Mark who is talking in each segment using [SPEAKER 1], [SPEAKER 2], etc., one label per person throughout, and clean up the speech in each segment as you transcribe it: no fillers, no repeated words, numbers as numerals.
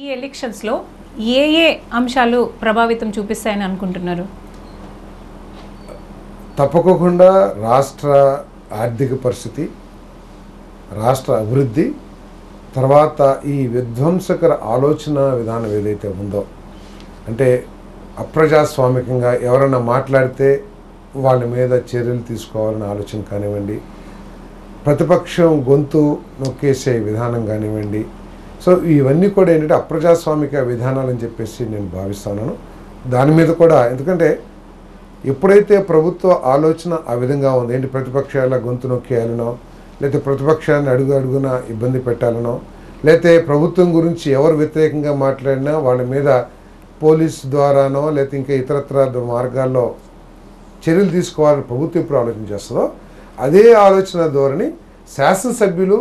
[SPEAKER 1] ఈ ఎలక్షన్స్ లో ఏ ఏ అంశాలు ప్రభావితం చూపిస్తాయని అనుకుంటున్నారు?
[SPEAKER 2] తప్పకుండా రాష్ట్ర ఆర్థిక పరిస్థితి, రాష్ట్ర అభివృద్ధి, తర్వాత ఈ విధ్వంసకర ఆలోచన విధానం ఏదైతే ఉందో, అంటే అప్రజాస్వామికంగా ఎవరైనా మాట్లాడితే వాళ్ళ మీద చర్యలు తీసుకోవాలనే ఆలోచన కానివ్వండి, ప్రతిపక్షం గొంతు నొక్కేసే విధానం కానివ్వండి. సో ఇవన్నీ కూడా ఏంటంటే అప్రజాస్వామిక విధానాలు అని చెప్పేసి నేను భావిస్తున్నాను. దాని మీద కూడా ఎందుకంటే ఎప్పుడైతే ప్రభుత్వ ఆలోచన ఆ విధంగా ఉంది, ఏంటి ప్రతిపక్షాల గొంతు నొక్కేయాలనో, లేకపోతే ప్రతిపక్షాన్ని అడుగున ఇబ్బంది పెట్టాలనో, లేకపోతే ప్రభుత్వం గురించి ఎవరు వ్యతిరేకంగా మాట్లాడినా వాళ్ళ మీద పోలీస్ ద్వారానో లేకపోతే ఇంకా ఇతరత్ర మార్గాల్లో చర్యలు తీసుకోవాలని ప్రభుత్వం ఇప్పుడు ఆలోచన చేస్తుందో, అదే ఆలోచన ధోరణి శాసనసభ్యులు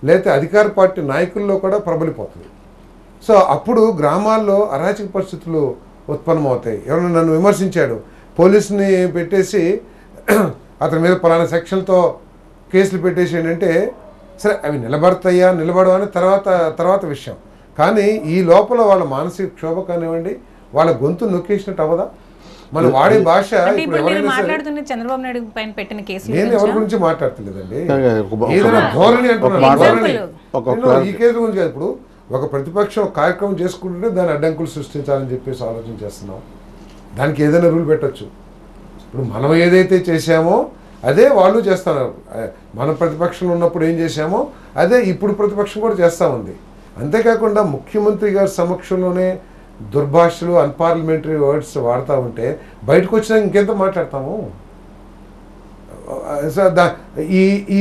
[SPEAKER 2] లేకపోతే అధికార పార్టీ నాయకుల్లో కూడా ప్రబలిపోతుంది. సో అప్పుడు గ్రామాల్లో అరాచక పరిస్థితులు ఉత్పన్నమవుతాయి. ఎవరైనా నన్ను విమర్శించాడు, పోలీసుని పెట్టేసి అతని మీద పలానా సెక్షన్తో కేసులు పెట్టేసి ఏంటంటే సరే అవి నిలబడవా అని తర్వాత విషయం. కానీ ఈ లోపల వాళ్ళ మానసిక క్షోభ కానివ్వండి, వాళ్ళ గొంతు నొక్కేసినట్టు అవ్వదా? మనం వాడే భాష.
[SPEAKER 1] చంద్రబాబు నాయుడు పైన పెట్టిన కేసు
[SPEAKER 2] నేను ఎవరి గురించి మాట్లాడతలేదండి, ఏదైనా ధోరణి అంటున్నాను. ఈ కేసు గురించి కాదు. ఇప్పుడు ఒక ప్రతిపక్షం కార్యక్రమం చేసుకుంటుంటే దాన్ని అడ్డంకులు సృష్టించాలని చెప్పేసి ఆలోచన చేస్తున్నాం. దానికి ఏదైనా రూల్ పెట్టచ్చు. ఇప్పుడు మనం ఏదైతే చేశామో అదే వాళ్ళు చేస్తున్నారు. మన ప్రతిపక్షంలో ఉన్నప్పుడు ఏం చేశామో అదే ఇప్పుడు ప్రతిపక్షం కూడా చేస్తూ ఉంది. అంతేకాకుండా ముఖ్యమంత్రి గారి సమక్షంలోనే దుర్భాషలు, అన్పార్లమెంటరీ వర్డ్స్ వాడుతూ ఉంటే బయటకు వచ్చినాక ఇంకెంత మాట్లాడతాము?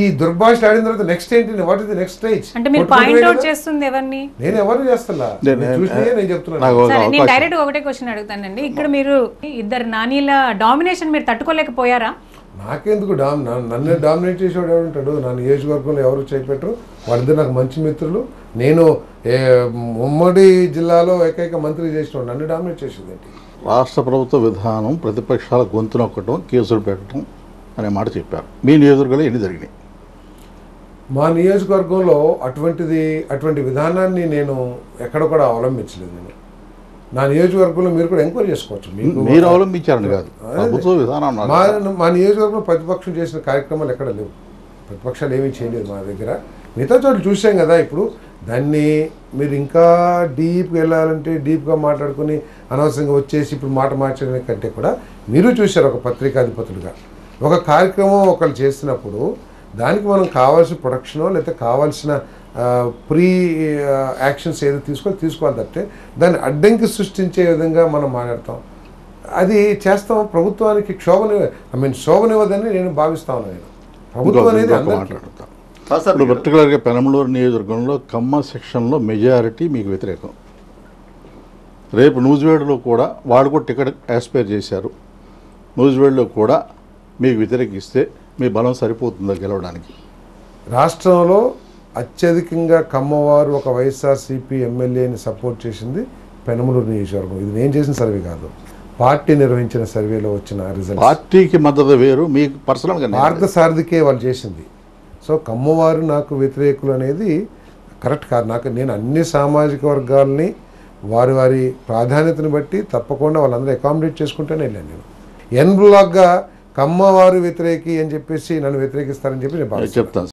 [SPEAKER 2] ఈ దుర్భాషలు ఆడిన తర్వాత నెక్స్ట్ ఏంటి? What is the next stage? నేను ఎవరిని చేస్తున్నా, నేను చెప్తున్నాను.
[SPEAKER 1] డైరెక్ట్ ఒకటే క్వశ్చన్ అడుగుతానండి. ఇక్కడ మీరు ఇద్దరు నానీల డామినేషన్ మీరు తట్టుకోలేకపోయారా?
[SPEAKER 2] నాకెందుకు నన్ను డామినేట్ చేసేవాడు ఎవరుంటాడు? నా నియోజకవర్గంలో ఎవరు చేపెట్టరు. వాళ్ళిద్దరు నాకు మంచి మిత్రులు. నేను ఉమ్మడి జిల్లాలో ఏకైక మంత్రి చేసినవాడు, నన్ను డామినేట్ చేసేది ఏంటి?
[SPEAKER 3] రాష్ట్ర ప్రభుత్వ విధానం ప్రతిపక్షాల గొంతు నొక్కడం, కేసులు పెట్టడం అనే మాట చెప్పారు. మీ నియోజకవర్గంలో ఎన్ని జరిగినాయి?
[SPEAKER 2] మా నియోజకవర్గంలో అటువంటి విధానాన్ని నేను ఎక్కడ కూడా అవలంబించలేదు. నేను నా నియోజకవర్గంలో మీరు కూడా ఎంక్వైరీ చేసుకోవచ్చు.
[SPEAKER 3] మీరు అవలంబించారని కాదు, ప్రభుత్వ విధానం.
[SPEAKER 2] మా నియోజకవర్గంలో ప్రతిపక్షం చేసిన కార్యక్రమాలు ఎక్కడ లేవు. ప్రతిపక్షాలు ఏమీ చేయలేదు మా దగ్గర. మిగతా చోట్ల చూసాం కదా. ఇప్పుడు దాన్ని మీరు ఇంకా డీప్గా వెళ్ళాలంటే డీప్గా మాట్లాడుకుని అనవసరంగా వచ్చేసి ఇప్పుడు మాట మార్చడం కంటే కూడా మీరు చూశారు ఒక పత్రికాధిపతులుగా ఒక కార్యక్రమం ఒకరు చేస్తున్నప్పుడు దానికి మనం కావాల్సిన ప్రొడక్షనో లేకపోతే కావాల్సిన ప్రీ యాక్షన్స్ ఏదో తీసుకోవాలి తప్పితే దాన్ని అడ్డంకి సృష్టించే విధంగా మనం మాట్లాడతాం, అది చేస్తాం. ప్రభుత్వానికి శోభనివ్వదని నేను భావిస్తా ఉన్నాను. ప్రభుత్వం అనేది
[SPEAKER 3] మాట్లాడతాం. ఇప్పుడు పర్టికులర్గా పెనమలూరు నియోజకవర్గంలో కమ్మ సెక్షన్లో మెజారిటీ మీకు వ్యతిరేకం. రేపు నూజివేడులో కూడా వాళ్ళు కూడా టికెట్ యాస్పైర్ చేశారు. నూజివేడులో కూడా మీకు వ్యతిరేకిస్తే మీ బలం సరిపోతుందా గెలవడానికి?
[SPEAKER 2] రాష్ట్రంలో అత్యధికంగా కమ్మవారు ఒక వైఎస్ఆర్సీపీ ఎమ్మెల్యేని సపోర్ట్ చేసింది పెనమలూరు నియోజకవర్గం. ఇది నేను చేసిన సర్వే కాదు, పార్టీ నిర్వహించిన సర్వేలో వచ్చిన రిజల్ట్.
[SPEAKER 3] పార్టీకి మద్దతు వేరు, మీకు పర్సనల్గా
[SPEAKER 2] పార్థసారథికే వాళ్ళు చేసింది. సో కమ్మవారు నాకు వ్యతిరేకులు అనేది కరెక్ట్ కాదు. నేను అన్ని సామాజిక వర్గాలని వారి ప్రాధాన్యతను బట్టి తప్పకుండా వాళ్ళందరూ అకామిడేట్ చేసుకుంటూనే వెళ్ళాను. నేను ఎన్ బ్లాక్గా కమ్మవారు వ్యతిరేకి అని చెప్పేసి నన్ను వ్యతిరేకిస్తారని చెప్పి నేను చెప్తాను.